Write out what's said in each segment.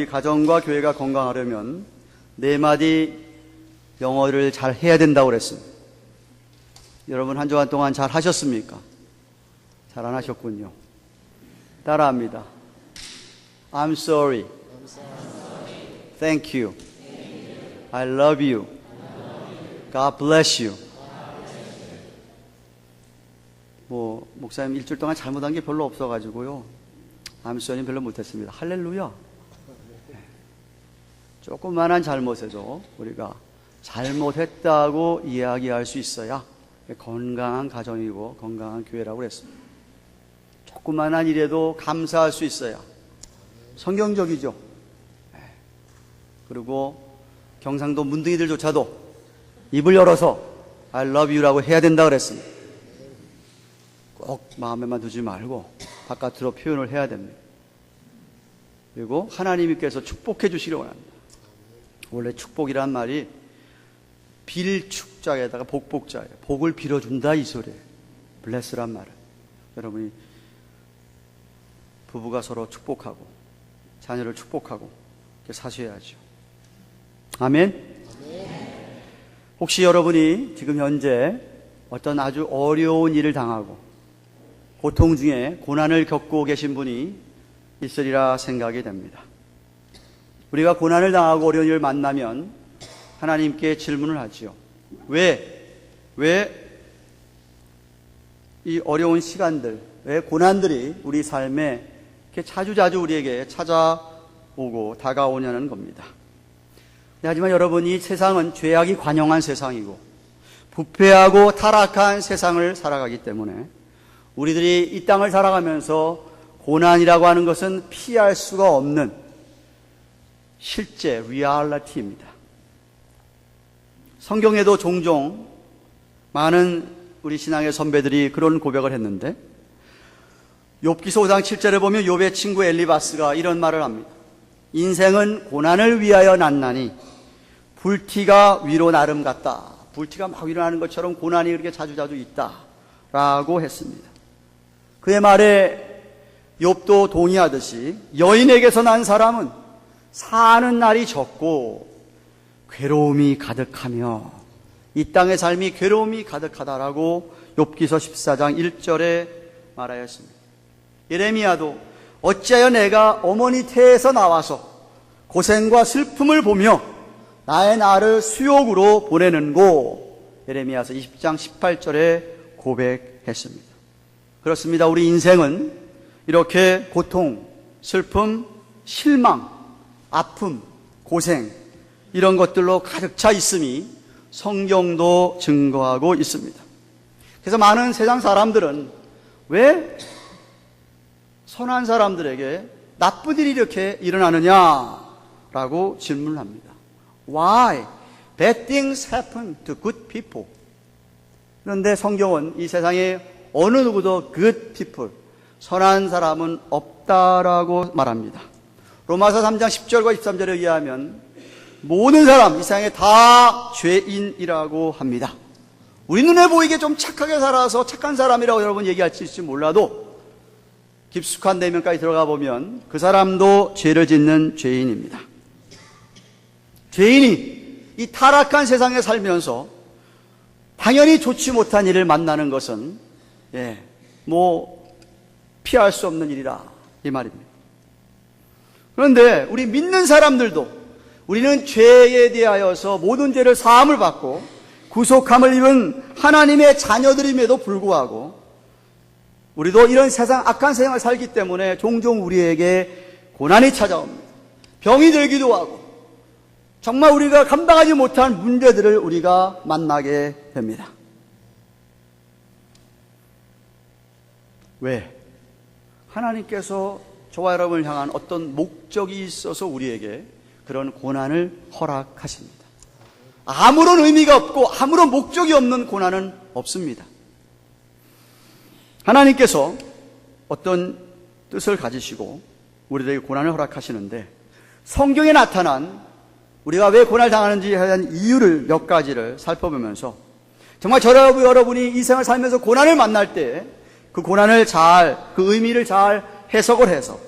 우리 가정과 교회가 건강하려면 4마디 영어를 잘 해야 된다고 그랬습니다. 여러분 한 주간 동안 잘 하셨습니까? 잘 안 하셨군요. 따라합니다. I'm sorry. Thank you. I love you. God bless you. 목사님 일주일 동안 잘못한 게 별로 없어가지고요. I'm sorry는 별로 못했습니다. 할렐루야. 조그만한 잘못에도 우리가 잘못했다고 이야기할 수 있어야 건강한 가정이고 건강한 교회라고 그랬습니다. 조그만한 일에도 감사할 수 있어야 성경적이죠. 그리고 경상도 문둥이들조차도 입을 열어서 I love you라고 해야 된다 그랬습니다. 꼭 마음에만 두지 말고 바깥으로 표현을 해야 됩니다. 그리고 하나님께서 축복해 주시려고 합니다. 원래 축복이란 말이 빌축자에다가 복복자예요. 복을 빌어준다 이 소리예요. bless란 말은. 여러분이 부부가 서로 축복하고 자녀를 축복하고 이렇게 사셔야죠. 아멘. 혹시 여러분이 지금 현재 어떤 아주 어려운 일을 당하고 고통 중에 고난을 겪고 계신 분이 있으리라 생각이 됩니다. 우리가 고난을 당하고 어려운 일을 만나면 하나님께 질문을 하지요. 왜 이 어려운 시간들, 왜 고난들이 우리 삶에 이렇게 자주자주 우리에게 찾아오고 다가오냐는 겁니다. 하지만 여러분, 이 세상은 죄악이 관영한 세상이고 부패하고 타락한 세상을 살아가기 때문에 우리들이 이 땅을 살아가면서 고난이라고 하는 것은 피할 수가 없는 실제 리얼리티입니다. 성경에도 종종 많은 우리 신앙의 선배들이 그런 고백을 했는데, 욥기서 5장 7절에 보면 욥의 친구 엘리바스가 이런 말을 합니다. 인생은 고난을 위하여 났나니 불티가 위로 나름 같다. 불티가 막 일어나는 것처럼 고난이 그렇게 자주자주 있다라고 했습니다. 그의 말에 욥도 동의하듯이 여인에게서 난 사람은 사는 날이 적고 괴로움이 가득하며 이 땅의 삶이 괴로움이 가득하다라고 욥기서 14장 1절에 말하였습니다. 예레미야도 어찌하여 내가 어머니 태에서 나와서 고생과 슬픔을 보며 나의 날을 수욕으로 보내는고, 예레미야서 20장 18절에 고백했습니다. 그렇습니다. 우리 인생은 이렇게 고통, 슬픔, 실망, 아픔, 고생 이런 것들로 가득 차 있음이 성경도 증거하고 있습니다. 그래서 많은 세상 사람들은 왜 선한 사람들에게 나쁜 일이 이렇게 일어나느냐라고 질문을 합니다. Why bad things happen to good people? 그런데 성경은 이 세상에 어느 누구도 good people, 선한 사람은 없다라고 말합니다. 로마서 3장 10절과 13절에 의하면 모든 사람 이 세상에 다 죄인이라고 합니다. 우리 눈에 보이게 좀 착하게 살아서 착한 사람이라고 여러분 얘기할지 몰라도 깊숙한 내면까지 들어가 보면 그 사람도 죄를 짓는 죄인입니다. 죄인이 이 타락한 세상에 살면서 당연히 좋지 못한 일을 만나는 것은 피할 수 없는 일이라 이 말입니다. 그런데 우리 믿는 사람들도 우리는 죄에 대하여서 모든 죄를 사함을 받고 구속함을 입은 하나님의 자녀들임에도 불구하고 우리도 이런 세상, 악한 세상을 살기 때문에 종종 우리에게 고난이 찾아옵니다. 병이 들기도 하고 정말 우리가 감당하지 못한 문제들을 우리가 만나게 됩니다. 왜? 하나님께서 저와 여러분을 향한 어떤 목적이 있어서 우리에게 그런 고난을 허락하십니다. 아무런 의미가 없고 아무런 목적이 없는 고난은 없습니다. 하나님께서 어떤 뜻을 가지시고 우리들에게 고난을 허락하시는데, 성경에 나타난 우리가 왜 고난을 당하는지에 대한 이유를 몇 가지를 살펴보면서 정말 저와 여러분이 이 생을 살면서 고난을 만날 때 그 고난을 그 의미를 잘 해석을 해서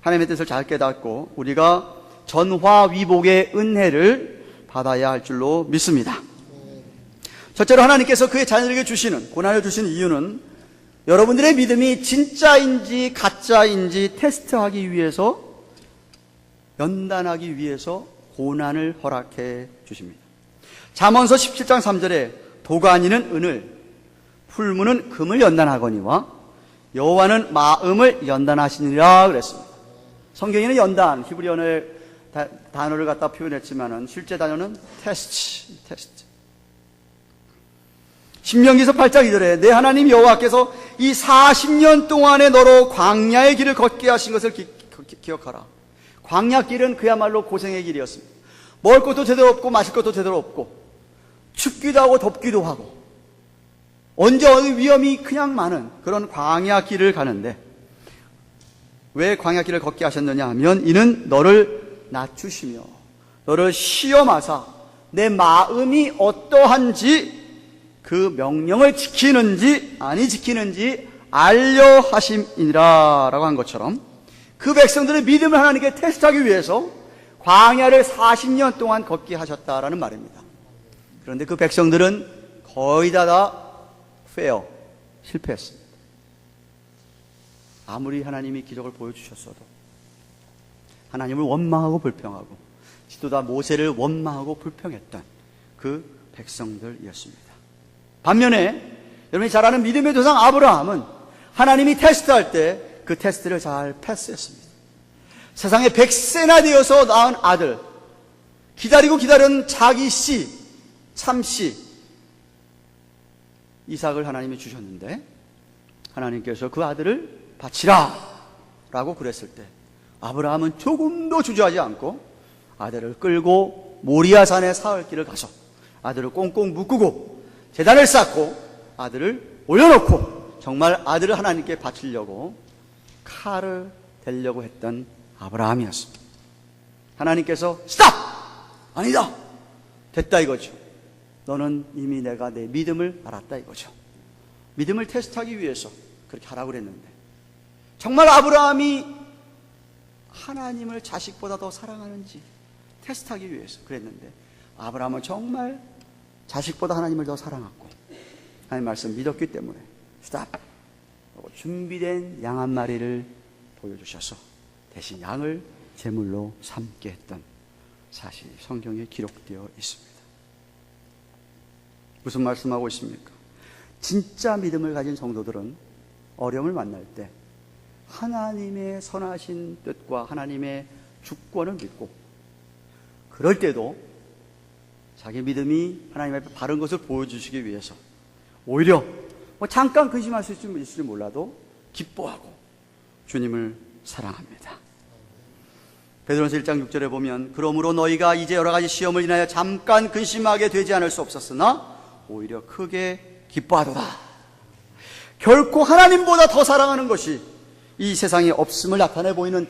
하나님의 뜻을 잘 깨닫고 우리가 전화위복의 은혜를 받아야 할 줄로 믿습니다. 첫째로 하나님께서 그의 자녀에게 주시는, 고난을 주시는 이유는 여러분들의 믿음이 진짜인지 가짜인지 테스트하기 위해서, 연단하기 위해서 고난을 허락해 주십니다. 잠언서 17장 3절에 도가니는 은을, 풀무는 금을 연단하거니와 여호와는 마음을 연단하시니라 그랬습니다. 성경에는 연단, 히브리어의 단어를 갖다 표현했지만은 실제 단어는 테스트. 신명기서 8장 2절에 내 하나님 여호와께서 이 40년 동안에 너로 광야의 길을 걷게 하신 것을 기억하라. 광야 길은 그야말로 고생의 길이었습니다. 먹을 것도 제대로 없고 마실 것도 제대로 없고 춥기도 하고 덥기도 하고 언제 어느 위험이 그냥 많은 그런 광야 길을 가는데, 왜 광야 길을 걷게 하셨느냐 하면 이는 너를 낮추시며 너를 시험하사 내 마음이 어떠한지 그 명령을 지키는지 아니 지키는지 알려 하심이니라 라고 한 것처럼 그 백성들의 믿음을 하나님께 테스트하기 위해서 광야를 40년 동안 걷게 하셨다라는 말입니다. 그런데 그 백성들은 거의 다 실패했습니다. 아무리 하나님이 기적을 보여주셨어도 하나님을 원망하고 불평하고 지도자 모세를 원망하고 불평했던 그 백성들이었습니다. 반면에 여러분이 잘 아는 믿음의 조상 아브라함은 하나님이 테스트할 때 그 테스트를 잘 패스했습니다. 세상에 100세나 되어서 낳은 아들, 기다린 자기 씨, 참씨 이삭을 하나님이 주셨는데 하나님께서 그 아들을 바치라 라고 그랬을 때 아브라함은 조금도 주저하지 않고 아들을 끌고 모리아산의 사흘길을 가서 아들을 꽁꽁 묶고 제단을 쌓고 아들을 올려놓고 정말 아들을 하나님께 바치려고 칼을 대려고 했던 아브라함이었습니다. 하나님께서 스탑! 아니다! 됐다 이거죠. 너는 이미 내가 내 믿음을 알았다 이거죠. 믿음을 테스트하기 위해서 그렇게 하라고 그랬는데 정말 아브라함이 하나님을 자식보다 더 사랑하는지 테스트하기 위해서 그랬는데 아브라함은 정말 자식보다 하나님을 더 사랑했고 하나님 말씀 믿었기 때문에 스탑! 준비된 양 한 마리를 보여주셔서 대신 양을 제물로 삼게 했던 사실이 성경에 기록되어 있습니다. 무슨 말씀하고 있습니까? 진짜 믿음을 가진 성도들은 어려움을 만날 때 하나님의 선하신 뜻과 하나님의 주권을 믿고 그럴 때도 자기 믿음이 하나님 앞에 바른 것을 보여주시기 위해서 오히려 잠깐 근심할 수 있을지 몰라도 기뻐하고 주님을 사랑합니다. 베드로전서 1장 6절에 보면 그러므로 너희가 이제 여러 가지 시험을 인하여 잠깐 근심하게 되지 않을 수 없었으나 오히려 크게 기뻐하도다. 결코 하나님보다 더 사랑하는 것이 이 세상에 없음을 나타내 보이는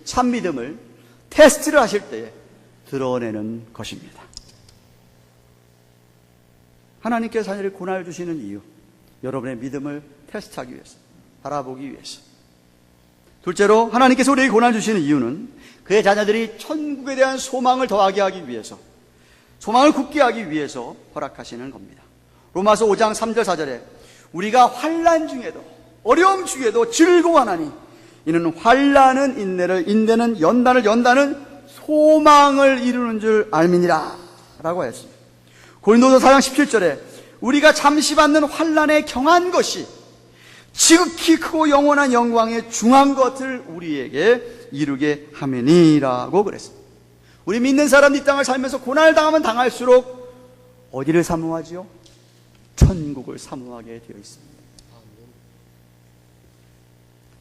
참믿음을 테스트를 하실 때에 드러내는 것입니다. 하나님께서 자녀를 고난을 주시는 이유, 여러분의 믿음을 테스트하기 위해서, 알아보기 위해서. 둘째로 하나님께서 우리에게 고난을 주시는 이유는 그의 자녀들이 천국에 대한 소망을 더하게 하기 위해서, 소망을 굳게 하기 위해서 허락하시는 겁니다. 로마서 5장 3절 4절에 우리가 환난 중에도 어려움 중에도 즐거워하나니 이는 환난은 인내를, 인내는 연단을, 연단은 소망을 이루는 줄 알미니라 라고 했습니다. 고린도서 4장 17절에 우리가 잠시 받는 환난에 경한 것이 지극히 크고 영원한 영광의 중한 것을 우리에게 이루게 하매니라고 그랬습니다. 우리 믿는 사람 이 땅을 살면서 고난을 당하면 당할수록 어디를 사모하지요? 천국을 사모하게 되어 있습니다.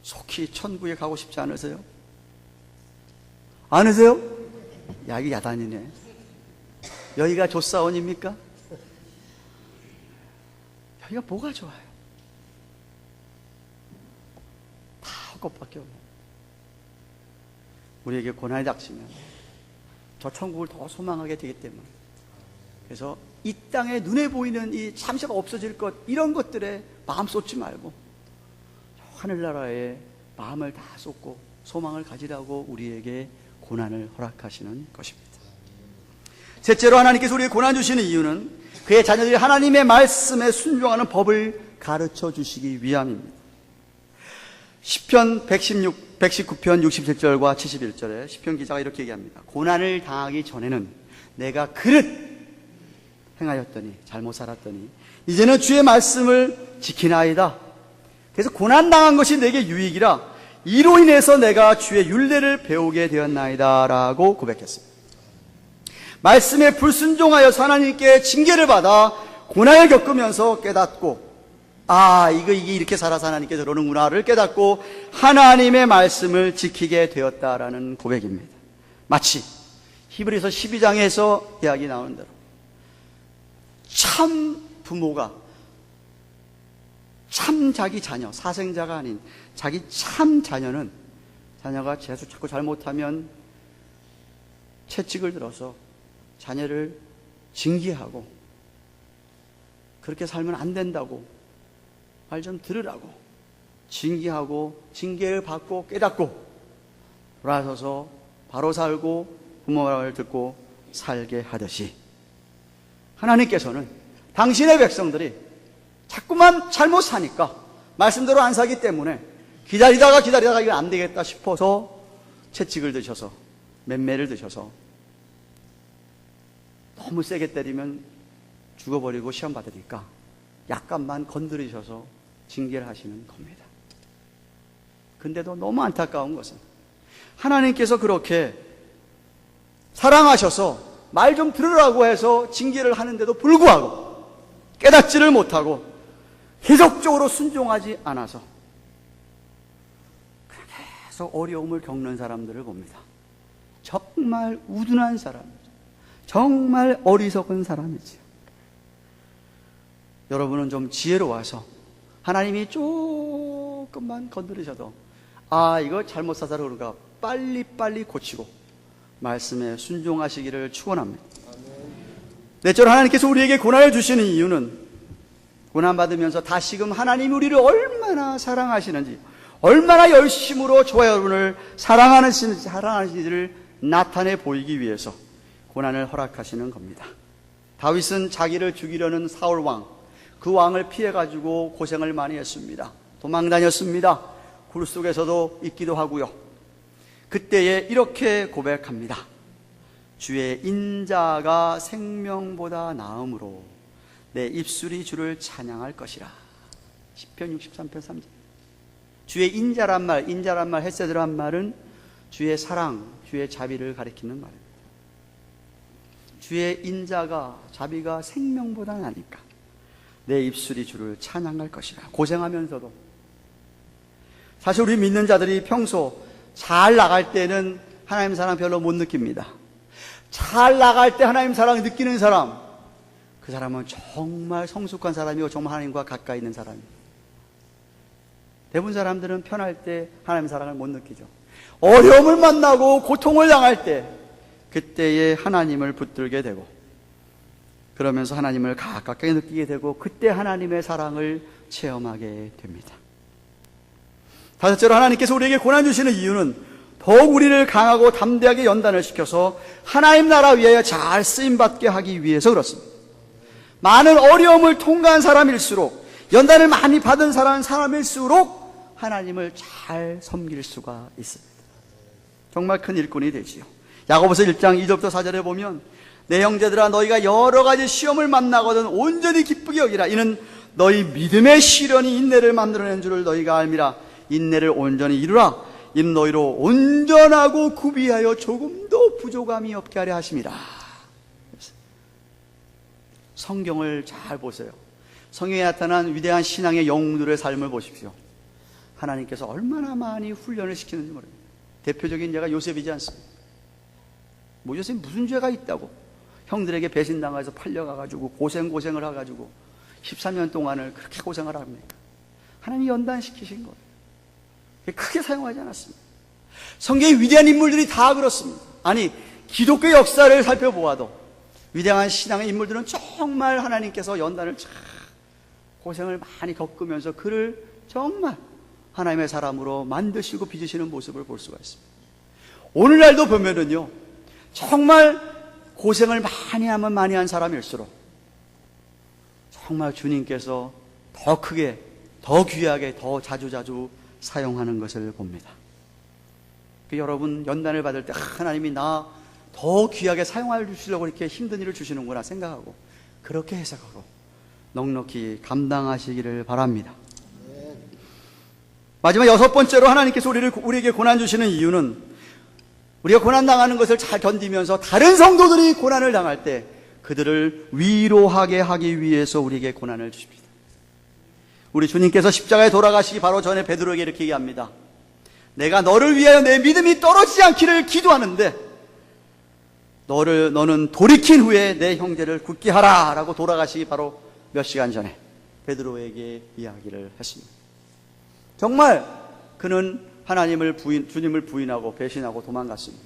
속히 천국에 가고 싶지 않으세요? 않으세요? 야, 이게 야단이네. 여기가 조사원입니까? 여기가 뭐가 좋아요? 다 헛것밖에 없네. 우리에게 고난이 닥치면 저 천국을 더 소망하게 되기 때문에, 그래서 이 땅에 눈에 보이는 이 잠시가 없어질 것, 이런 것들에 마음 쏟지 말고 하늘나라에 마음을 다 쏟고 소망을 가지라고 우리에게 고난을 허락하시는 것입니다. 셋째로 하나님께서 우리에게 고난 주시는 이유는 그의 자녀들이 하나님의 말씀에 순종하는 법을 가르쳐 주시기 위함입니다. 시편 119편 67절과 71절에 시편 기자가 이렇게 얘기합니다. 고난을 당하기 전에는 내가 그릇 행하였더니 잘못 살았더니 이제는 주의 말씀을 지키나이다. 그래서 고난당한 것이 내게 유익이라 이로 인해서 내가 주의 율례를 배우게 되었나이다 라고 고백했습니다. 말씀에 불순종하여서 하나님께 징계를 받아 고난을 겪으면서 깨닫고 이게 이렇게 살아서 하나님께 저러는구나를 깨닫고 하나님의 말씀을 지키게 되었다라는 고백입니다. 마치 히브리서 12장에서 이야기 나오는 대로 참 부모가 참 자기 자녀, 사생자가 아닌 자기 참 자녀는 자녀가 자꾸 잘못하면 채찍을 들어서 자녀를 징계하고 그렇게 살면 안 된다고 말 좀 들으라고 징계하고 징계를 받고 깨닫고 돌아서서 바로 살고 부모 말을 듣고 살게 하듯이 하나님께서는 당신의 백성들이 자꾸만 잘못 사니까 말씀대로 안 사기 때문에 기다리다가 이건 안 되겠다 싶어서 채찍을 드셔서 맴매를 드셔서 너무 세게 때리면 죽어버리고 시험 받으니까 약간만 건드리셔서 징계를 하시는 겁니다. 근데도 너무 안타까운 것은 하나님께서 그렇게 사랑하셔서 말 좀 들으라고 해서 징계를 하는데도 불구하고 깨닫지를 못하고 계속적으로 순종하지 않아서 계속 어려움을 겪는 사람들을 봅니다. 정말 우둔한 사람이죠. 정말 어리석은 사람이지요. 여러분은 좀 지혜로워서 하나님이 조금만 건드리셔도 이거 잘못 사서 그런가 빨리빨리 고치고 말씀에 순종하시기를 축원합니다. 넷째로 하나님께서 우리에게 고난을 주시는 이유는 고난받으면서 다시금 하나님이 우리를 얼마나 사랑하시는지 얼마나 열심으로 저와 여러분을 사랑하시는지를 나타내 보이기 위해서 고난을 허락하시는 겁니다. 다윗은 자기를 죽이려는 사울 왕, 그 왕을 피해가지고 고생을 많이 했습니다. 도망 다녔습니다. 굴 속에서도 있기도 하고요. 그때에 이렇게 고백합니다. 주의 인자가 생명보다 나음으로 내 입술이 주를 찬양할 것이라. 시편 63편 3절. 주의 인자란 말 헤세드란 말은 주의 사랑, 주의 자비를 가리키는 말입니다. 주의 인자가 자비가 생명보다 나니까 내 입술이 주를 찬양할 것이라. 고생하면서도 사실 우리 믿는 자들이 평소 잘 나갈 때는 하나님 사랑 별로 못 느낍니다. 잘 나갈 때 하나님 사랑 느끼는 사람, 그 사람은 정말 성숙한 사람이고 정말 하나님과 가까이 있는 사람입니다. 대부분 사람들은 편할 때 하나님 사랑을 못 느끼죠. 어려움을 만나고 고통을 당할 때 그때에 하나님을 붙들게 되고 그러면서 하나님을 가깝게 느끼게 되고 그때 하나님의 사랑을 체험하게 됩니다. 다섯째로 하나님께서 우리에게 고난 주시는 이유는 더욱 우리를 강하고 담대하게 연단을 시켜서 하나님 나라 위하여 잘 쓰임받게 하기 위해서 그렇습니다. 많은 어려움을 통과한 사람일수록 연단을 많이 받은 사람일수록 하나님을 잘 섬길 수가 있습니다. 정말 큰 일꾼이 되지요. 야고보서 1장 2절부터 4절에 보면 내 형제들아 너희가 여러 가지 시험을 만나거든 온전히 기쁘게 여기라. 이는 너희 믿음의 시련이 인내를 만들어낸 줄을 너희가 알미라. 인내를 온전히 이루라. 이는 너희로 온전하고 구비하여 조금도 부족함이 없게 하려 하심이라. 성경을 잘 보세요. 성경에 나타난 위대한 신앙의 영웅들의 삶을 보십시오. 하나님께서 얼마나 많이 훈련을 시키는지 모릅니다. 대표적인 예가 요셉이지 않습니까? 요셉이 무슨 죄가 있다고 형들에게 배신당해서 팔려가가지고 고생을 해가지고 13년 동안을 그렇게 고생을 합니까? 하나님이 연단시키신 거예요. 크게 사용하지 않았습니다. 성경의 위대한 인물들이 다 그렇습니다. 아니 기독교 역사를 살펴보아도 위대한 신앙의 인물들은 정말 하나님께서 연단을 고생을 많이 겪으면서 그를 정말 하나님의 사람으로 만드시고 빚으시는 모습을 볼 수가 있습니다. 오늘날도 보면은요, 정말 고생을 많이 하면 많이 한 사람일수록 정말 주님께서 더 크게, 더 귀하게, 더 자주자주 사용하는 것을 봅니다. 여러분, 연단을 받을 때 하나님이 나 더 귀하게 사용해 주시려고 이렇게 힘든 일을 주시는구나 생각하고 그렇게 해석하고 넉넉히 감당하시기를 바랍니다. 마지막 6번째로 하나님께서 우리에게 고난 주시는 이유는 우리가 고난 당하는 것을 잘 견디면서 다른 성도들이 고난을 당할 때 그들을 위로하게 하기 위해서 우리에게 고난을 주십니다. 우리 주님께서 십자가에 돌아가시기 바로 전에 베드로에게 이렇게 얘기합니다. 내가 너를 위하여 내 믿음이 떨어지지 않기를 기도하는데 너는 돌이킨 후에 내 형제를 굳게 하라 라고 돌아가시기 바로 몇 시간 전에 베드로에게 이야기를 했습니다. 정말 그는 주님을 부인하고 배신하고 도망갔습니다.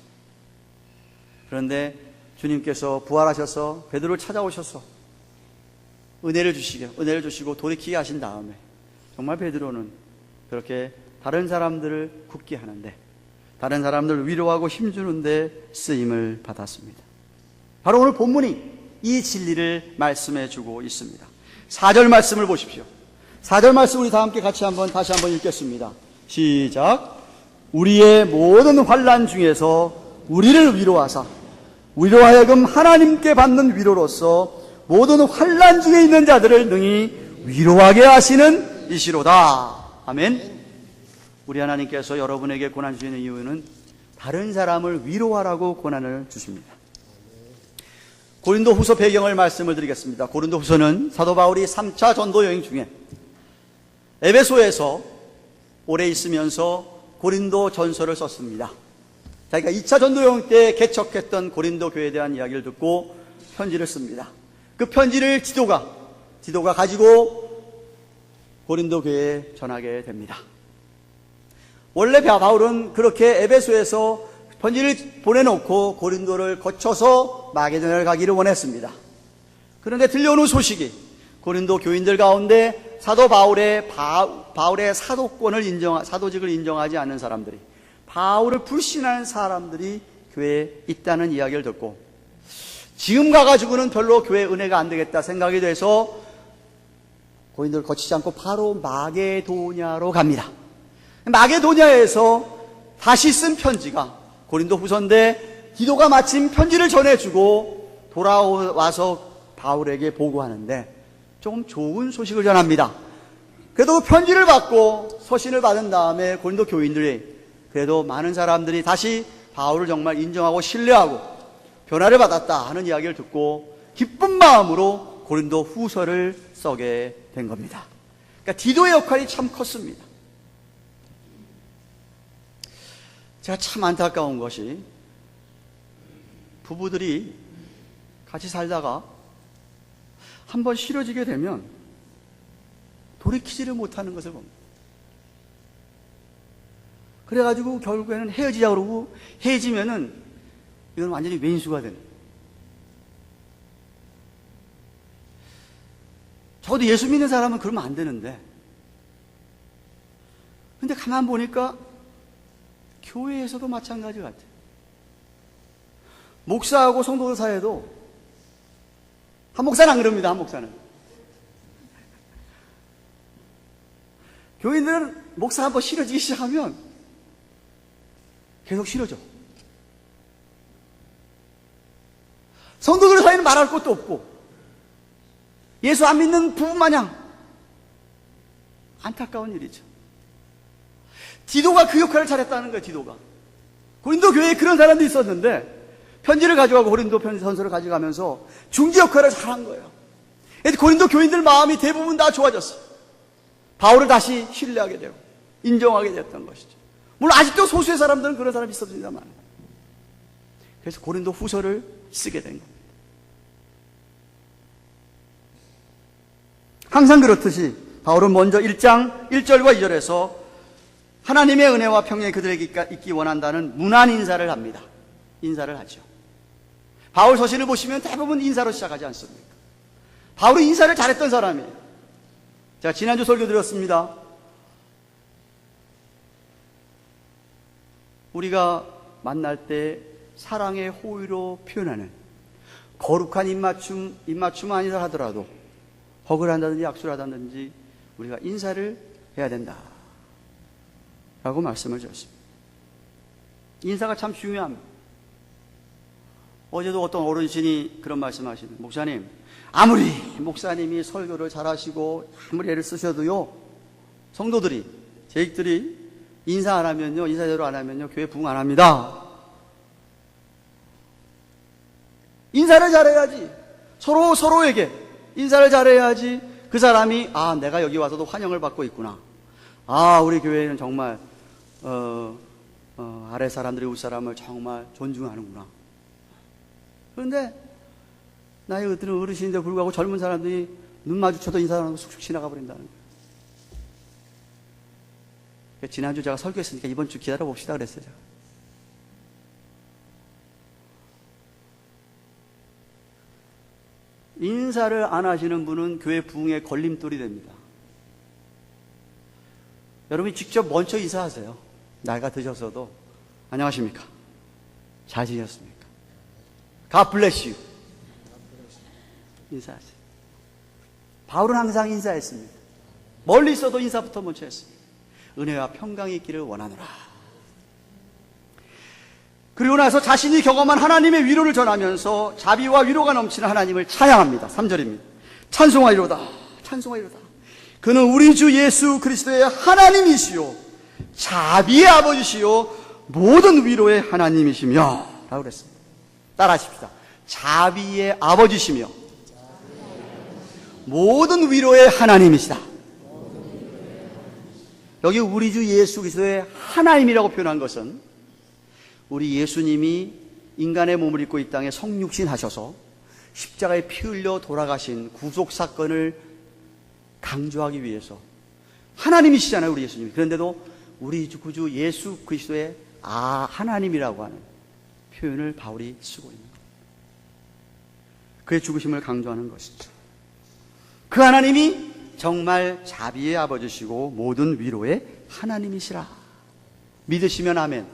그런데 주님께서 부활하셔서 베드로를 찾아오셔서 은혜를 주시고 돌이키게 하신 다음에 정말 베드로는 그렇게 다른 사람들을 굳게 하는데, 다른 사람들을 위로하고 힘주는데 쓰임을 받았습니다. 바로 오늘 본문이 이 진리를 말씀해 주고 있습니다. 4절 말씀을 보십시오. 4절 말씀 우리 다 함께 다시 한번 읽겠습니다. 시작. 우리의 모든 환난 중에서 우리를 위로하사 우리로 하여금 하나님께 받는 위로로서 모든 환난 중에 있는 자들을 능히 위로하게 하시는 이시로다. 아멘. 우리 하나님께서 여러분에게 고난 주시는 이유는 다른 사람을 위로하라고 고난을 주십니다. 고린도 후서 배경을 말씀을 드리겠습니다. 고린도 후서는 사도 바울이 3차 전도 여행 중에 에베소에서 오래 있으면서 고린도 전서를 썼습니다. 자기가 2차 전도 여행 때 개척했던 고린도 교회에 대한 이야기를 듣고 편지를 씁니다. 그 편지를 디도가 가지고 고린도 교회에 전하게 됩니다. 원래 바울은 그렇게 에베소에서 편지를 보내놓고 고린도를 거쳐서 마게도냐를 가기를 원했습니다. 그런데 들려오는 소식이 고린도 교인들 가운데 사도 바울의 사도직을 인정하지 않는 사람들이, 바울을 불신하는 사람들이 교회에 있다는 이야기를 듣고 지금 가가지고는 별로 교회 은혜가 안 되겠다 생각이 돼서 고린도를 거치지 않고 바로 마게도냐로 갑니다. 마게도냐에서 다시 쓴 편지가 고린도 후서인데 디도가 마침 편지를 전해주고 돌아와서 바울에게 보고하는데 조금 좋은 소식을 전합니다. 그래도 그 편지를 받고 서신을 받은 다음에 고린도 교인들이, 그래도 많은 사람들이 다시 바울을 정말 인정하고 신뢰하고 변화를 받았다 하는 이야기를 듣고 기쁜 마음으로 고린도 후서를 쓰게 된 겁니다. 그러니까 디도의 역할이 참 컸습니다. 제가 참 안타까운 것이 부부들이 같이 살다가 한번 싫어지게 되면 돌이키지를 못하는 것을 봅니다. 그래가지고 결국에는 헤어지자 그러고 헤어지면은 이건 완전히 왼수가 되는. 저도 예수 믿는 사람은 그러면 안 되는데, 근데 가만 보니까 교회에서도 마찬가지 같아요. 목사하고 성도들 사이에도, 한 목사는 안 그럽니다. 한 목사는 교인들은 목사 한번 싫어지기 시작하면 계속 싫어져. 성도들 사이는 말할 것도 없고 예수 안 믿는 부부 마냥 안타까운 일이죠. 디도가 그 역할을 잘했다는 거예요. 디도가 고린도 교회에 그런 사람도 있었는데 편지를 가져가고 고린도 편지선서를 가져가면서 중재 역할을 잘한 거예요. 고린도 교인들 마음이 대부분 다 좋아졌어요. 바울을 다시 신뢰하게 되고 인정하게 됐던 것이죠. 물론 아직도 소수의 사람들은 그런 사람이 있었습니다만, 그래서 고린도 후서를 쓰게 된 겁니다. 항상 그렇듯이 바울은 먼저 1장 1절과 2절에서 하나님의 은혜와 평강이 그들에게 있기 원한다는 문안 인사를 합니다. 인사를 하죠. 바울 서신을 보시면 대부분 인사로 시작하지 않습니까? 바울이 인사를 잘했던 사람이에요. 제가 지난주 설교 드렸습니다. 우리가 만날 때 사랑의 호의로 표현하는 거룩한 입맞춤 아니라 하더라도 허그를 한다든지 약수를 하다든지 우리가 인사를 해야 된다 라고 말씀을 드렸습니다. 인사가 참 중요합니다. 어제도 어떤 어르신이 그런 말씀하시는, 목사님, 아무리 목사님이 설교를 잘하시고 아무리 애를 쓰셔도요, 성도들이, 제익들이 인사 안 하면요, 인사대로 안 하면요, 교회 부흥 안 합니다. 인사를 잘해야지. 서로에게 인사를 잘해야지 그 사람이, 아, 내가 여기 와서도 환영을 받고 있구나. 아, 우리 교회는 정말 아래 사람들이 윗 사람을 정말 존중하는구나. 그런데 나이 드는 어르신인데 불구하고 젊은 사람들이 눈 마주쳐도 인사하고 쑥쑥 지나가 버린다는 거예요. 지난주 제가 설교했으니까 이번 주 기다려 봅시다 그랬어요. 제가. 인사를 안 하시는 분은 교회 부흥의 걸림돌이 됩니다. 여러분이 직접 먼저 인사하세요. 나이가 드셔서도 안녕하십니까? 잘 지내셨습니까? God bless you. 인사하세요. 바울은 항상 인사했습니다. 멀리 있어도 인사부터 먼저 했습니다. 은혜와 평강이 있기를 원하노라. 그리고 나서 자신이 경험한 하나님의 위로를 전하면서 자비와 위로가 넘치는 하나님을 찬양합니다. 3절입니다. 찬송하리로다. 찬송하리로다. 그는 우리 주 예수 그리스도의 하나님이시요 자비의 아버지시요 모든 위로의 하나님이시며 라고 그랬습니다. 따라하십시다. 자비의 아버지시며 모든 위로의 하나님이시다. 여기 우리 주 예수 그리스도의 하나님이라고 표현한 것은 우리 예수님이 인간의 몸을 입고 이 땅에 성육신 하셔서 십자가에 피 흘려 돌아가신 구속 사건을 강조하기 위해서 하나님이시잖아요, 우리 예수님이. 그런데도 우리 구주 예수 그리스도의 하나님이라고 하는 표현을 바울이 쓰고 있는 거예요. 그의 죽으심을 강조하는 것이죠. 그 하나님이 정말 자비의 아버지시고 모든 위로의 하나님이시라. 믿으시면 아멘.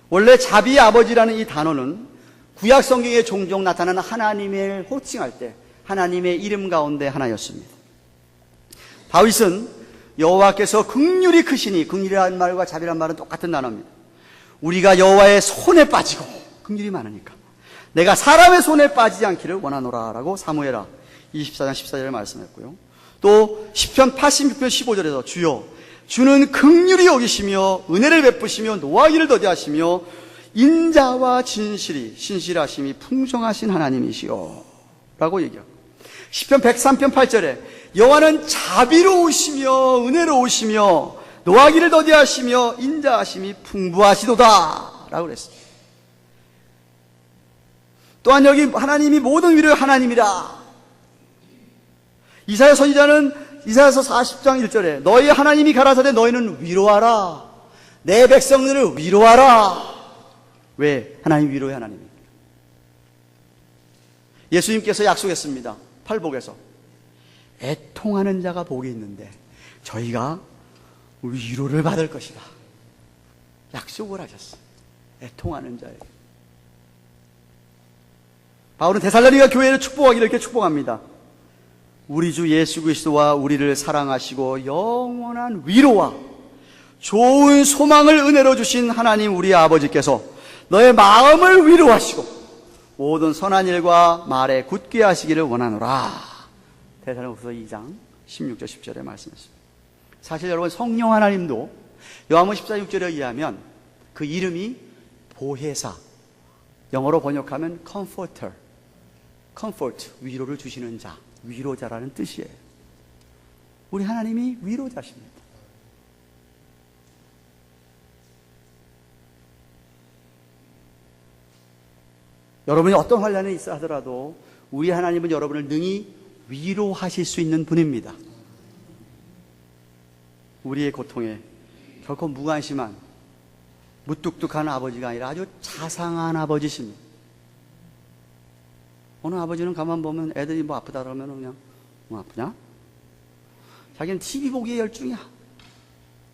원래 자비의 아버지라는 이 단어는 구약 성경에 종종 나타나는 하나님을 호칭할 때 하나님의 이름 가운데 하나였습니다. 다윗은 여호와께서 긍휼이 크시니, 긍휼이라는 말과 자비라는 말은 똑같은 단어입니다. 우리가 여호와의 손에 빠지고, 긍휼이 많으니까 내가 사람의 손에 빠지지 않기를 원하노라 라고 사무엘하 24장 14절에 말씀했고요. 또 시편 86편 15절에서 주여 주는 긍휼히 여기시며 은혜를 베푸시며 노하기를 더디하시며 인자와 진실이 신실하심이 풍성하신 하나님이시오 라고 얘기하고, 시편 103편 8절에 여호와는 자비로우시며 은혜로우시며 노하기를 더디하시며 인자하심이 풍부하시도다 라고 그랬습니다. 또한 여기 하나님이 모든 위로의 하나님이라. 이사야 선지자는 이사야서 40장 1절에 너희 하나님이 가라사대 너희는 위로하라. 내 백성들을 위로하라. 왜? 하나님 위로의 하나님입니다. 예수님께서 약속했습니다. 팔복에서 애통하는 자가 복이 있는데 저희가 위로를 받을 것이다. 약속을 하셨어요. 애통하는 자에게. 바울은 데살로니가 교회를 축복하기를 이렇게 축복합니다. 우리 주 예수 그리스도와 우리를 사랑하시고 영원한 위로와 좋은 소망을 은혜로 주신 하나님 우리 아버지께서 너의 마음을 위로하시고 모든 선한 일과 말에 굳게 하시기를 원하노라. 데살로니가서 2장 16절 10절에 말씀했습니다. 사실 여러분, 성령 하나님도 요한복음 14, 6절에 의하면 그 이름이 보혜사, 영어로 번역하면 comforter, comfort, 위로를 주시는 자, 위로자라는 뜻이에요. 우리 하나님이 위로자십니다. 여러분이 어떤 환난에 있어 하더라도 우리 하나님은 여러분을 능히 위로하실 수 있는 분입니다. 우리의 고통에 결코 무관심한 무뚝뚝한 아버지가 아니라 아주 자상한 아버지십니다. 어느 아버지는 가만 보면 애들이 뭐 아프다 그러면 그냥 뭐 아프냐? 자기는 TV 보기에 열중이야.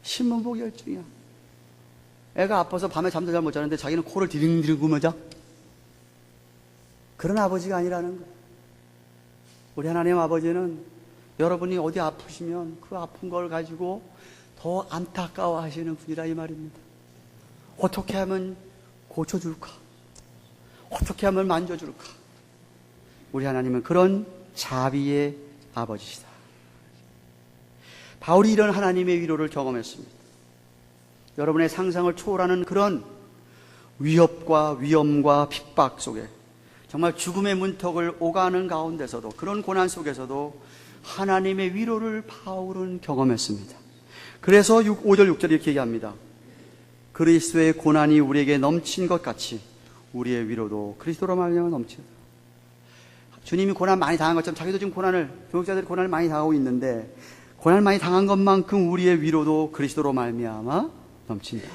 신문 보기 열중이야. 애가 아파서 밤에 잠도 잘 못 자는데 자기는 코를 디링디링 구며 자. 그런 아버지가 아니라는 거예요. 우리 하나님 아버지는 여러분이 어디 아프시면 그 아픈 걸 가지고 더 안타까워 하시는 분이라 이 말입니다. 어떻게 하면 고쳐줄까? 어떻게 하면 만져줄까? 우리 하나님은 그런 자비의 아버지시다. 바울이 이런 하나님의 위로를 경험했습니다. 여러분의 상상을 초월하는 그런 위협과 위험과 핍박 속에 정말 죽음의 문턱을 오가는 가운데서도 그런 고난 속에서도 하나님의 위로를 바울은 경험했습니다. 그래서 5절 6절 이렇게 얘기합니다. 그리스도의 고난이 우리에게 넘친 것 같이 우리의 위로도 그리스도로 말미암아 넘치다. 주님이 고난 많이 당한 것처럼 자기도 지금 교역자들이 고난을 많이 당하고 있는데 고난을 많이 당한 것만큼 우리의 위로도 그리스도로 말미암아 넘친다.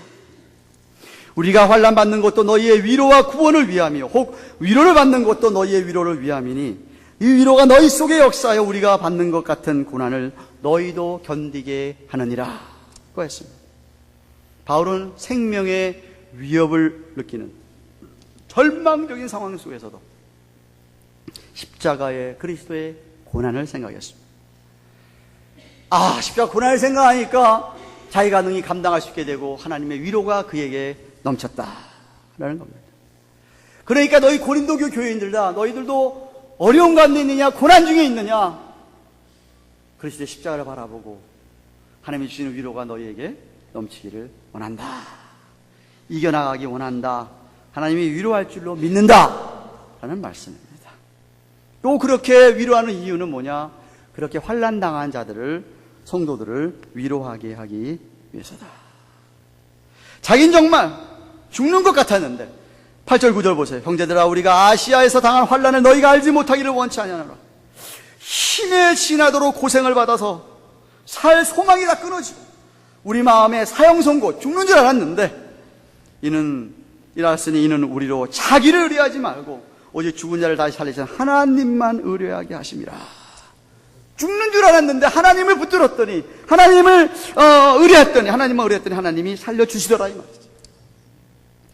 우리가 환난 받는 것도 너희의 위로와 구원을 위함이요 혹 위로를 받는 것도 너희의 위로를 위함이니 이 위로가 너희 속에 역사하여 우리가 받는 것 같은 고난을 너희도 견디게 하느니라 고 했습니다. 바울은 생명의 위협을 느끼는 절망적인 상황 속에서도 십자가의 그리스도의 고난을 생각했습니다. 십자가 고난을 생각하니까 자기가 능히 감당할 수 있게 되고 하나님의 위로가 그에게 넘쳤다라는 겁니다. 그러니까 너희 고린도 교회인들다, 너희들도 어려운 가운데 있느냐, 고난 중에 있느냐, 그리스도의 십자가를 바라보고 하나님이 주시는 위로가 너희에게 넘치기를 원한다. 이겨나가기 원한다. 하나님이 위로할 줄로 믿는다 라는 말씀입니다. 또 그렇게 위로하는 이유는 뭐냐? 그렇게 환난당한 자들을, 성도들을 위로하게 하기 위해서다. 자긴 정말 죽는 것 같았는데 8절 9절 보세요. 형제들아, 우리가 아시아에서 당한 환난을 너희가 알지 못하기를 원치 아니하노라. 힘에 지나도록 고생을 받아서 살 소망이 다 끊어지고 우리 마음에 사형선고 죽는 줄 알았는데 이는 우리로 자기를 의뢰하지 말고 오직 죽은 자를 다시 살리시는 하나님만 의뢰하게 하심이라. 죽는 줄 알았는데 하나님을 붙들었더니 하나님만 의뢰했더니 하나님이 살려주시더라 이 말이죠.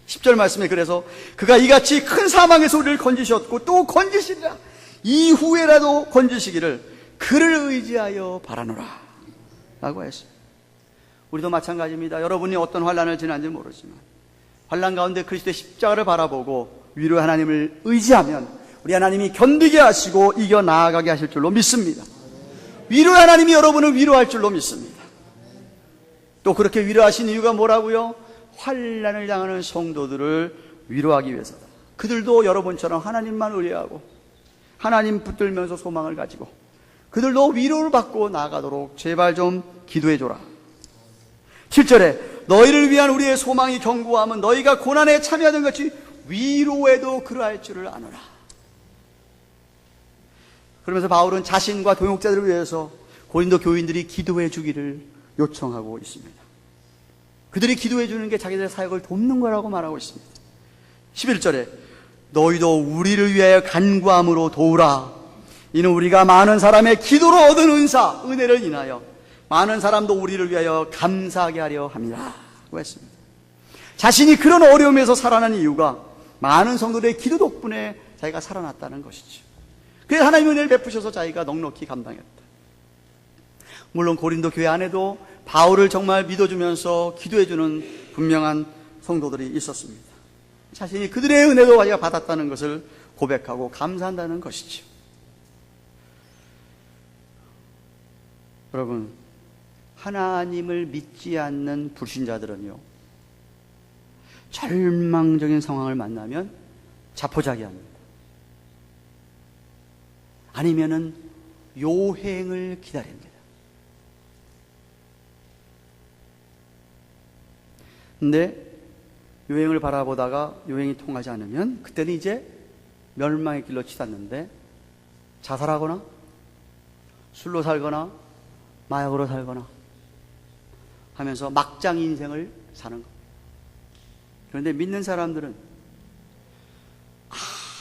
10절 말씀에 그래서 그가 이같이 큰 사망에서 우리를 건지셨고 또 건지시리라. 이후에라도 건지시기를 그를 의지하여 바라노라 라고 했어요. 우리도 마찬가지입니다. 여러분이 어떤 환난을 지난지 모르지만 환난 가운데 그리스도의 십자가를 바라보고 위로의 하나님을 의지하면 우리 하나님이 견디게 하시고 이겨 나아가게 하실 줄로 믿습니다. 위로의 하나님이 여러분을 위로할 줄로 믿습니다. 또 그렇게 위로하신 이유가 뭐라고요? 환난을 당하는 성도들을 위로하기 위해서다. 그들도 여러분처럼 하나님만 의뢰하고 하나님 붙들면서 소망을 가지고 그들도 위로를 받고 나아가도록 제발 좀 기도해줘라. 7절에 너희를 위한 우리의 소망이 견고함은 너희가 고난에 참여하는 것이 위로에도 그러할 줄을 아노라. 그러면서 바울은 자신과 동역자들을 위해서 고린도 교인들이 기도해 주기를 요청하고 있습니다. 그들이 기도해 주는 게 자기들의 사역을 돕는 거라고 말하고 있습니다. 11절에 너희도 우리를 위하여 간구함으로 도우라. 이는 우리가 많은 사람의 기도로 얻은 은혜를 인하여 많은 사람도 우리를 위하여 감사하게 하려 함이라 고 했습니다. 자신이 그런 어려움에서 살아난 이유가 많은 성도들의 기도 덕분에 자기가 살아났다는 것이죠. 그래서 하나님의 은혜를 베푸셔서 자기가 넉넉히 감당했다. 물론 고린도 교회 안에도 바울을 정말 믿어주면서 기도해주는 분명한 성도들이 있었습니다. 자신이 그들의 은혜도 자기가 받았다는 것을 고백하고 감사한다는 것이죠. 여러분, 하나님을 믿지 않는 불신자들은요, 절망적인 상황을 만나면 자포자기합니다. 아니면은 요행을 기다립니다. 근데 요행을 바라보다가 요행이 통하지 않으면 그때는 이제 멸망의 길로 치닫는데 자살하거나 술로 살거나 마약으로 살거나 하면서 막장 인생을 사는 것. 그런데 믿는 사람들은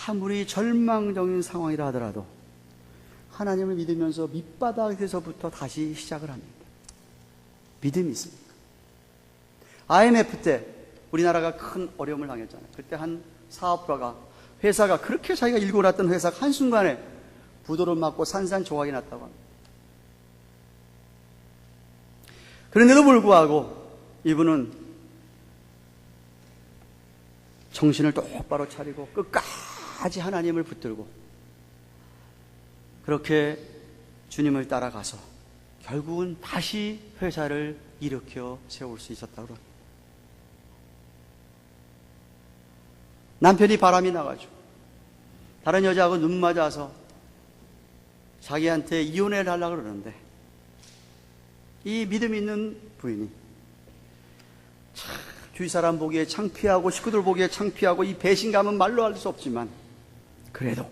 아무리 절망적인 상황이라 하더라도 하나님을 믿으면서 밑바닥에서부터 다시 시작을 합니다. 믿음이 있습니다. IMF 때 우리나라가 큰 어려움을 당했잖아요. 그때 한 사업가가 회사가 그렇게 자기가 일고 났던 회사가 한순간에 부도를 맞고 산산조각이 났다고 합니다. 그런데도 불구하고 이분은 정신을 똑바로 차리고 끝까지 하나님을 붙들고 그렇게 주님을 따라가서 결국은 다시 회사를 일으켜 세울 수 있었다고 합니다. 남편이 바람이 나가지고 다른 여자하고 눈 맞아서 자기한테 이혼을 하려고 그러는데 이 믿음 있는 부인이 참 주위 사람 보기에 창피하고 식구들 보기에 창피하고 이 배신감은 말로 할 수 없지만 그래도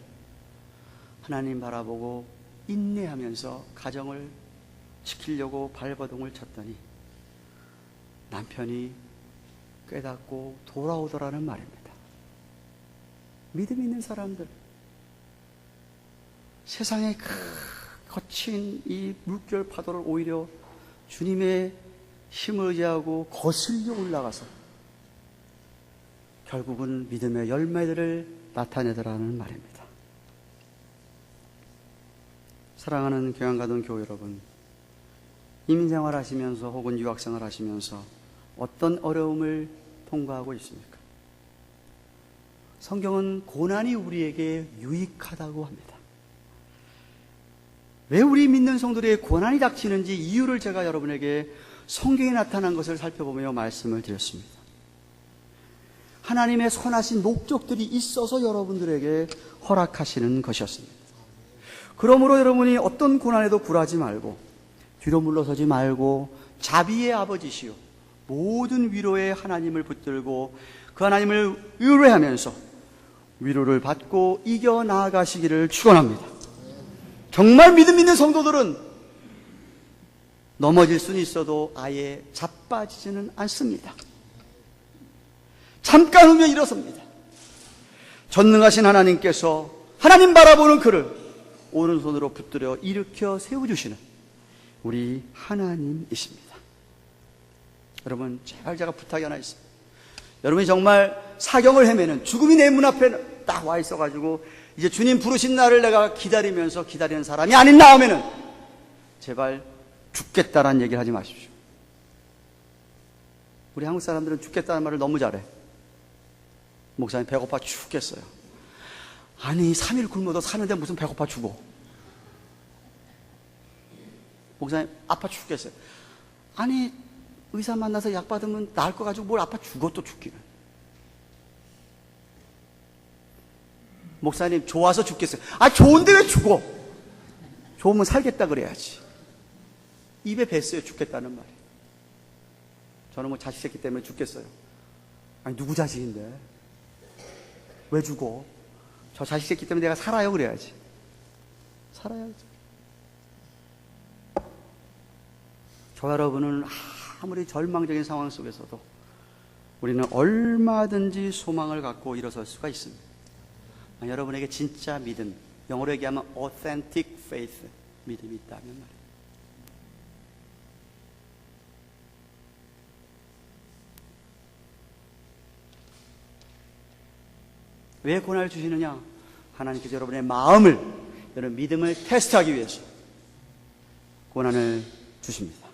하나님 바라보고 인내하면서 가정을 지키려고 발버둥을 쳤더니 남편이 깨닫고 돌아오더라는 말입니다. 믿음 있는 사람들, 세상의 거친 이 물결 파도를 오히려 주님의 힘을 의지하고 거슬려 올라가서 결국은 믿음의 열매들을 나타내더라는 말입니다. 사랑하는 교양가동 교회 여러분, 임생활 하시면서 혹은 유학생활 하시면서 어떤 어려움을 통과하고 있습니까? 성경은 고난이 우리에게 유익하다고 합니다. 왜 우리 믿는 성도들에게 고난이 닥치는지 이유를 제가 여러분에게 성경에 나타난 것을 살펴보며 말씀을 드렸습니다. 하나님의 선하신 목적들이 있어서 여러분들에게 허락하시는 것이었습니다. 그러므로 여러분이 어떤 고난에도 굴하지 말고 뒤로 물러서지 말고 자비의 아버지시요 모든 위로의 하나님을 붙들고 그 하나님을 의뢰하면서 위로를 받고 이겨 나아가시기를 축원합니다. 정말 믿음 있는 성도들은 넘어질 수는 있어도 아예 자빠지지는 않습니다. 잠깐 후면 일어섭니다. 전능하신 하나님께서 하나님 바라보는 그를 오른손으로 붙들어 일으켜 세워주시는 우리 하나님이십니다. 여러분, 제발 제가 부탁이 하나 있습니다. 여러분이 정말 사경을 헤매는 죽음이 내 문 앞에 딱 와 있어가지고 이제 주님 부르신 날을 내가 기다리면서 기다리는 사람이 아닌 다음에는 제발 죽겠다라는 얘기를 하지 마십시오. 우리 한국 사람들은 죽겠다는 말을 너무 잘해. 목사님 배고파 죽겠어요. 아니 3일 굶어도 사는데 무슨 배고파 죽어. 목사님 아파 죽겠어요. 아니 의사 만나서 약 받으면 나을 거 가지고 뭘 아파 죽어 또 죽기는. 목사님 좋아서 죽겠어요. 아 좋은데 왜 죽어? 좋으면 살겠다 그래야지. 입에 뱄어요 죽겠다는 말이. 저는 뭐 자식 새끼 때문에 죽겠어요. 아니 누구 자식인데 왜 죽어? 저 자식 새끼 때문에 내가 살아요 그래야지. 살아야지. 저 여러분은 아무리 절망적인 상황 속에서도 우리는 얼마든지 소망을 갖고 일어설 수가 있습니다. 여러분에게 진짜 믿음, 영어로 얘기하면 authentic faith, 믿음이 있다면 말이에요. 왜 고난을 주시느냐? 하나님께서 여러분의 마음을, 여러분 믿음을 테스트하기 위해서 고난을 주십니다.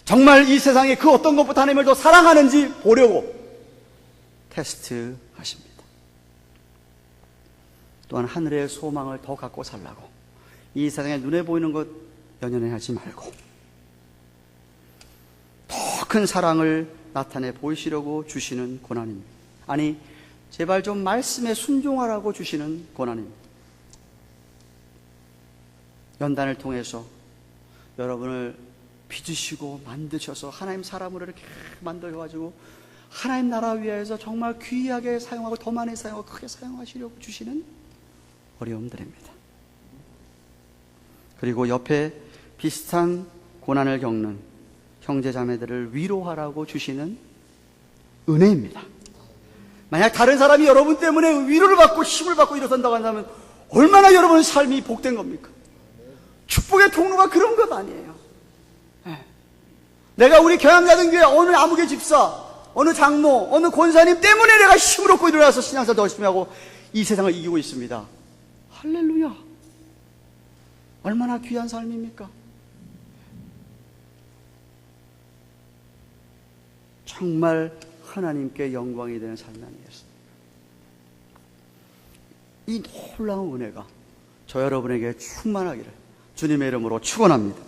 정말 이 세상에 그 어떤 것보다 하나님을 더 사랑하는지 보려고 테스트하십니다. 또한 하늘의 소망을 더 갖고 살라고 이 세상에 눈에 보이는 것 연연하지 말고 더 큰 사랑을 나타내 보이시려고 주시는 고난입니다. 아니 제발 좀 말씀에 순종하라고 주시는 고난입니다. 연단을 통해서 여러분을 빚으시고 만드셔서 하나님 사람으로 이렇게 만들어가지고 하나님 나라 위하여서 정말 귀하게 사용하고 더 많이 사용하고 크게 사용하시려고 주시는 어려움들입니다. 그리고 옆에 비슷한 고난을 겪는 형제자매들을 위로하라고 주시는 은혜입니다. 만약 다른 사람이 여러분 때문에 위로를 받고 힘을 받고 일어선다고 한다면 얼마나 여러분의 삶이 복된 겁니까? 축복의 통로가 그런 것 아니에요. 내가 우리 경양가등교회 오늘 아무개 집사 어느 장로, 어느 권사님 때문에 내가 힘을 얻고 일어나서 신앙생활 더 열심히 하고 이 세상을 이기고 있습니다. 할렐루야. 얼마나 귀한 삶입니까? 정말 하나님께 영광이 되는 삶이 아니겠습니까? 이 놀라운 은혜가 저 여러분에게 충만하기를 주님의 이름으로 축원합니다.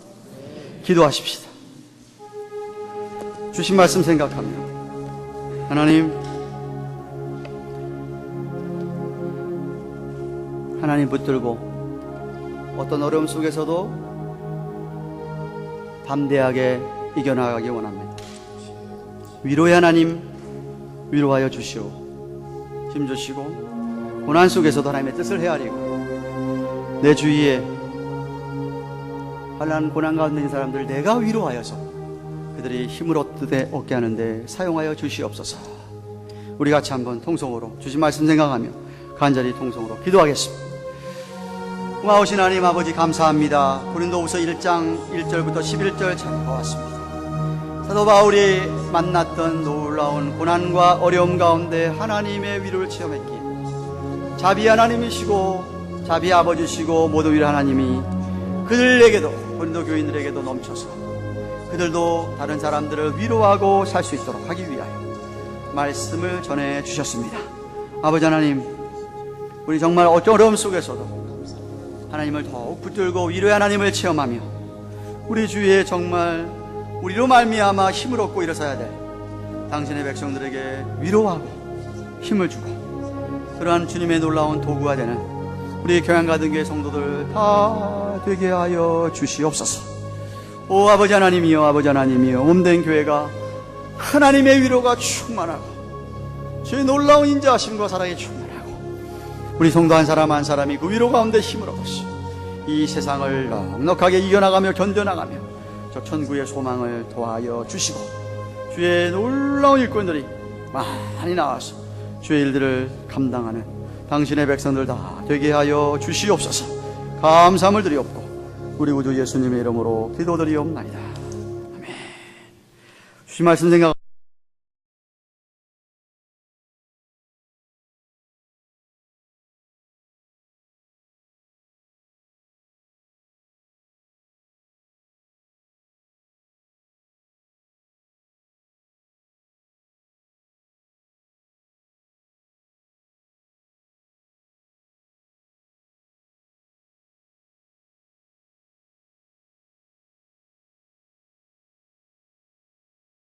기도하십시다. 주신 말씀 생각하며 하나님 붙들고 어떤 어려움 속에서도 담대하게 이겨나가기 원합니다. 위로의 하나님 위로하여 주시오. 힘주시고 고난 속에서도 하나님의 뜻을 헤아리고 내 주위에 환난 고난 가운데 있는 사람들을 내가 위로하여서 그들이 힘을 얻게 하는데 사용하여 주시옵소서. 우리 같이 한번 통성으로 주신 말씀 생각하며 간절히 통성으로 기도하겠습니다. 고마우신 하나님 아버지 감사합니다. 고린도후서 1장 1절부터 11절 잘 보았습니다. 사도 바울이 만났던 놀라운 고난과 어려움 가운데 하나님의 위로를 체험했기에 자비 하나님이시고 자비 아버지시고 모두 위로 하나님이 그들에게도 고린도 교인들에게도 넘쳐서 그들도 다른 사람들을 위로하고 살 수 있도록 하기 위하여 말씀을 전해 주셨습니다. 아버지 하나님, 우리 정말 어려움 속에서도 하나님을 더욱 붙들고 위로의 하나님을 체험하며 우리 주위에 정말 우리로 말미암아 힘을 얻고 일어서야 될 당신의 백성들에게 위로하고 힘을 주고 그러한 주님의 놀라운 도구가 되는 우리 경양가든교회 성도들 다 되게 하여 주시옵소서. 오 아버지 하나님이여, 아버지 하나님이여, 몸된 교회가 하나님의 위로가 충만하고 주의 놀라운 인자하심과 사랑이 충만하고 우리 성도 한 사람 한 사람이 그 위로 가운데 힘을 얻어서 이 세상을 넉넉하게 이겨나가며 견뎌나가며 저 천국의 소망을 도와여 주시고 주의 놀라운 일꾼들이 많이 나와서 주의 일들을 감당하는 당신의 백성들 다 되게 하여 주시옵소서. 감사함을 드리옵고 우리 구주 예수님의 이름으로 기도드리옵나이다. 아멘. 주신 말씀 생각